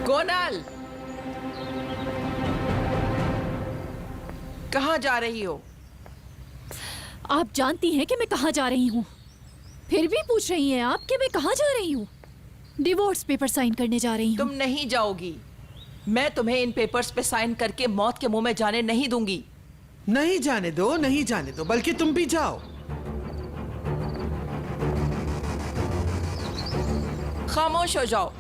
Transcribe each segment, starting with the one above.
गोनल, कहाँ जा रही हो? आप जानती हैं कि मैं कहाँ जा रही हूँ, फिर भी पूछ रही हैं आप कि मैं कहाँ जा रही हूँ। डिवोर्स पेपर साइन करने जा रही हूँ। तुम नहीं जाओगी। मैं तुम्हें इन पेपर्स पे साइन करके मौत के मुंह में जाने नहीं दूंगी। नहीं जाने दो, नहीं जाने दो, बल्कि तुम भी जाओ। खामोश हो जाओ,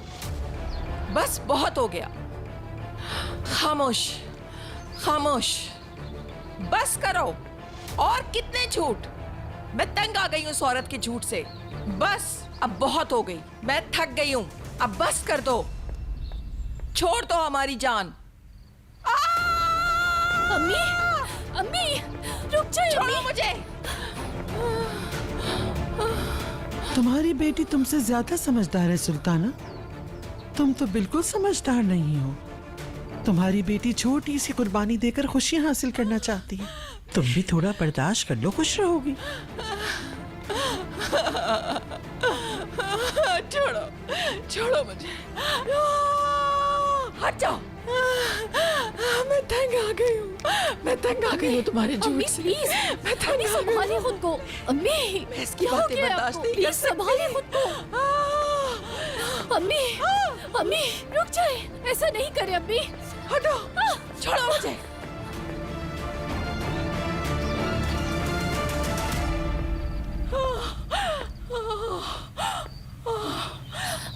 बस बहुत हो गया। खामोश खामोश, बस करो। और कितने झूठ, मैं तंग आ गई हूँ इस औरत के झूठ से। बस अब बहुत हो गई, मैं थक गई हूँ। अब बस कर दो, छोड़ दो हमारी जान। अम्मी, अम्मी, रुक जाइए। छोड़ो मुझे। तुम्हारी बेटी तुमसे ज्यादा समझदार है सुल्ताना। तुम तो बिल्कुल समझदार नहीं हो। तुम्हारी बेटी छोटी सी कुर्बानी देकर खुशियां हासिल करना चाहती है। तुम भी थोड़ा बर्दाश्त कर लो, खुश रहोगी। छोड़ो, छोड़ो मुझे। हट जाओ। मैं तंग आ गई हूँ, मैं तंग आ गई हूँ तुम्हारे झूठ से। प्लीज, मैं तंग आ गई संभालिए हूँ। खुद को। अम्मी, मैं इसकी क्या हो बातें गया बर्दाश्त आपको? नहीं कर प्लीज संभालिए सकती। खुद को। अम्मी, अम्मी, रुक जाए, ऐसा नहीं करे अम्मी। हटो, छोड़ो मुझे।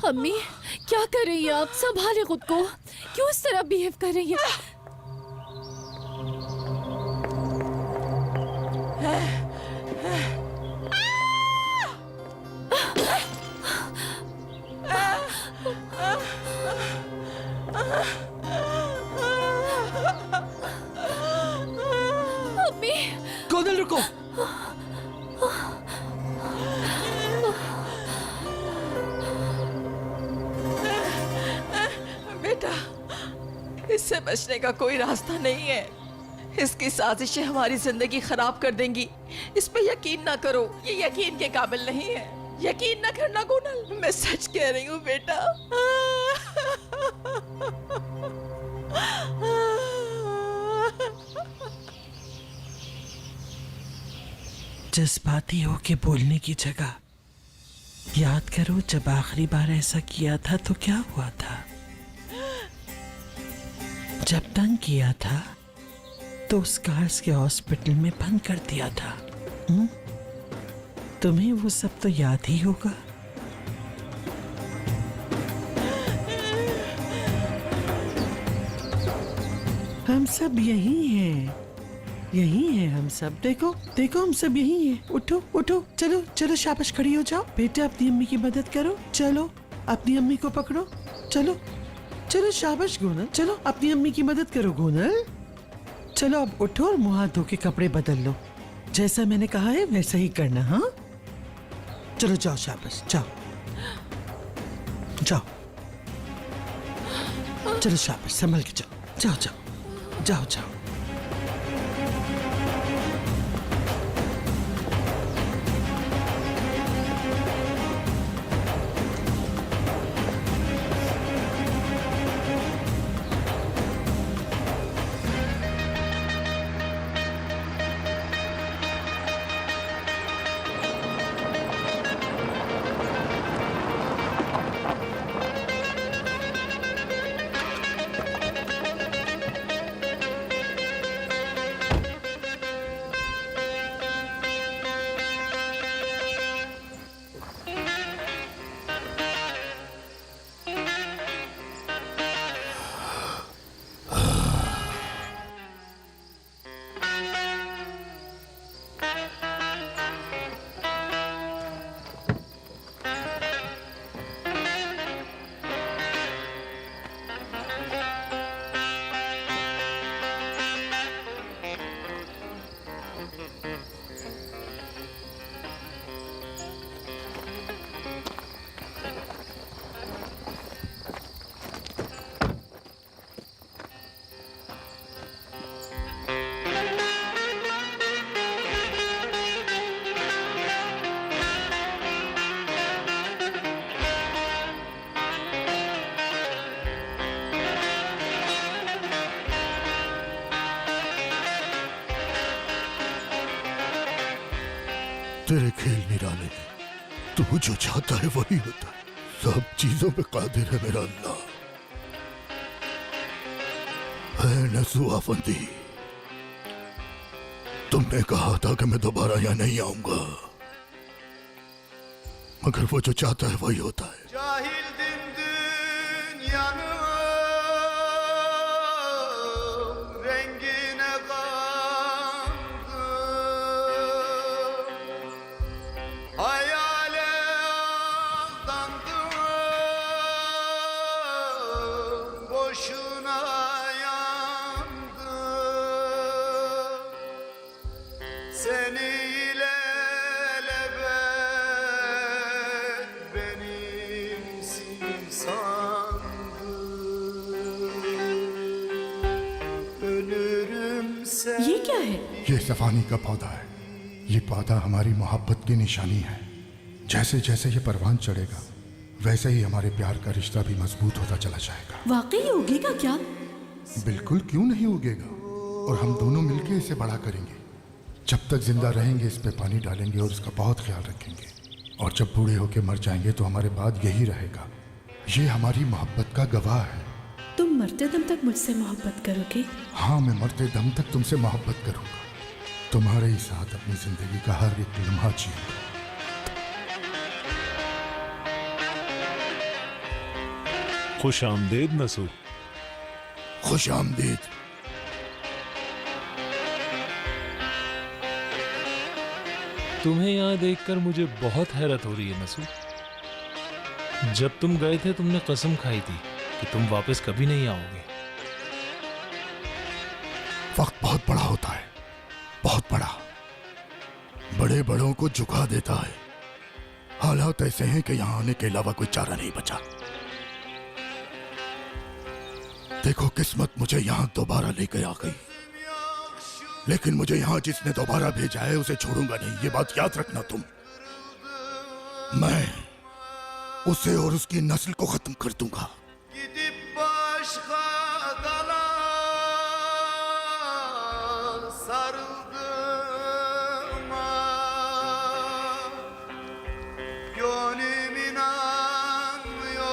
अम्मी, क्या कर रही हैं आप? संभालिए खुद को। क्यों इस तरह बिहेव कर रही हैं? अम्मी, गोदल रुको। बेटा, इससे बचने का कोई रास्ता नहीं है। इसकी साजिशें हमारी जिंदगी खराब कर देंगी। इस पे यकीन ना करो, ये यकीन के काबिल नहीं है। यकीन ना करना गोनल, मैं सच कह रही हूँ बेटा। जज्बाती होके बोलने की जगह याद करो, जब आखिरी बार ऐसा किया था तो क्या हुआ था। जब तंग किया था तो स्कार्स के हॉस्पिटल में बंद कर दिया था। तुम्हें वो सब तो याद ही होगा। हम सब यही हैं, यही हैं हम सब। देखो देखो, हम सब यही हैं। उठो उठो, चलो चलो, शाबाश, खड़ी हो जाओ। बेटा, अपनी अम्मी की मदद करो। चलो, अपनी अम्मी को पकड़ो। चलो चलो, शाबाश गोनल, चलो अपनी अम्मी की मदद करो गोनल। चलो अब उठो और मुंह हाथ धो के कपड़े बदल लो। जैसा मैंने कहा है वैसा ही करना। हाँ, चलो जाओ, शाबाश, जाओ जाओ, चलो शाबाश, संभल के जाओ, जाओ जाओ जाओ जाओ। तेरे खेल निराले हैं। तू जो चाहता है वही होता है। सब चीजों पे कादिर है मेरा अल्लाह। है नसू आफंदी, तुमने कहा था कि मैं दोबारा यहाँ नहीं आऊंगा, मगर वो जो चाहता है वही होता है। Cahildim dünyanın rengine kandım, hayale aldandım, boşuna yandım, seni ilelebet benimsin sandım, ölürüm sen. ये क्या है? ये सफानी का पौधा है। ये पौधा हमारी मोहब्बत की निशानी है। जैसे जैसे ये परवान चढ़ेगा वैसे ही हमारे प्यार का रिश्ता भी मजबूत होता चला जाएगा। वाकई उगेगा क्या? बिल्कुल, क्यों नहीं उगेगा। और हम दोनों मिलकर इसे बड़ा करेंगे। जब तक जिंदा रहेंगे इस पे पानी डालेंगे और इसका बहुत ख्याल रखेंगे। और जब बूढ़े होके मर जाएंगे तो हमारे बाद यही रहेगा। ये हमारी मोहब्बत का गवाह है। तुम मरते दम तक मुझसे मोहब्बत करोगे? हाँ, मैं मरते दम तक तुमसे मोहब्बत करूंगा। तुम्हारे ही साथ अपनी जिंदगी का हर एक लम्हा जियूंगा। खुश आमदेद नसू। खुश आमदीद। तुम्हें यहाँ देखकर मुझे बहुत हैरत हो रही है नसू। जब तुम गए थे तुमने कसम खाई थी कि तुम वापस कभी नहीं आओगे। वक्त बहुत बड़ा होता है, बहुत बड़ा। बड़े बड़ों को झुका देता है। हालात ऐसे हैं कि यहाँ आने के अलावा कोई चारा नहीं बचा। देखो, किस्मत मुझे यहाँ दोबारा लेकर आ गई, लेकिन मुझे यहाँ जिसने दोबारा भेजा है उसे छोड़ूंगा नहीं। ये बात याद रखना तुम। मैं उसे और उसकी नस्ल को खत्म कर दूंगा। Gidip başka dala sarıldım ah, gönlüm inanmıyor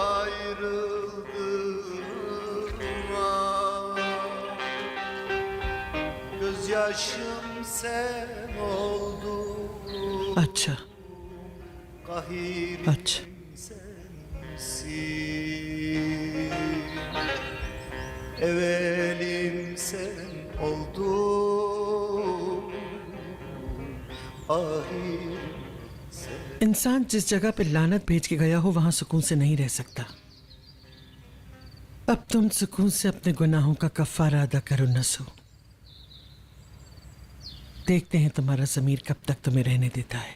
ayrıldım ah, gözyaşım sen oldun, अच्छा kahirim अच्छा sensin, evelim sen oldun, ahirim. इंसान जिस जगह पे लानत भेज के गया हो वहां सुकून से नहीं रह सकता। अब तुम सुकून से अपने गुनाहों का कफ्फारा अदा करो नसू। देखते हैं तुम्हारा ज़मीर कब तक तुम्हें रहने देता है।